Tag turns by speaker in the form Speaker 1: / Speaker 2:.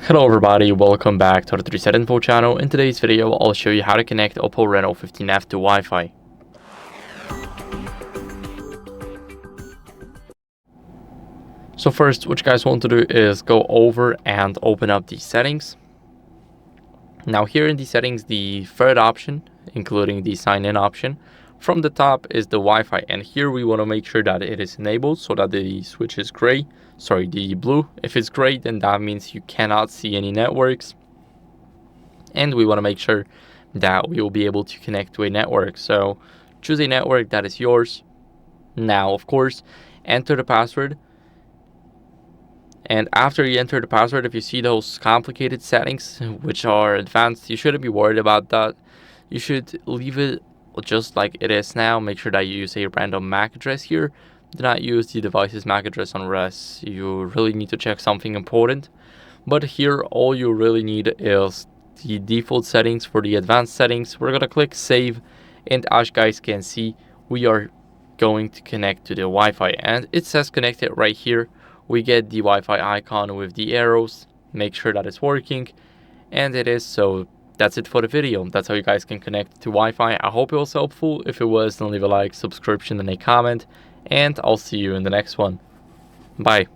Speaker 1: Hello everybody, welcome back to the HardReset.info channel. In today's video, I'll show you how to connect OPPO Reno 15F to Wi-Fi. So first, what you guys want to do is go over and open up the settings. Now here in the settings, the third option, including the sign in option, from the top is the Wi-Fi, and here we want to make sure that it is enabled so that the switch is the blue. If it's gray, then that means you cannot see any networks, and we want to make sure that we will be able to connect to a network. So choose a network that is yours. Now, of course, enter the password. And after you enter the password, if you see those complicated settings, which are advanced, you shouldn't be worried about that. You should leave it just like it is now. Make sure that you use a random MAC address here. Do not use the device's MAC address unless you really need to check something important. But here, all you really need is the default settings. For the advanced settings, we're gonna click save, and as you guys can see, we are going to connect to the Wi-Fi, and it says connected right here. We get the Wi-Fi icon with the arrows. Make sure that it's working, and it is. So that's it for the video. That's how you guys can connect to Wi-Fi. I hope it was helpful. If it was, then leave a like, subscription, and a comment, and I'll see you in the next one. Bye.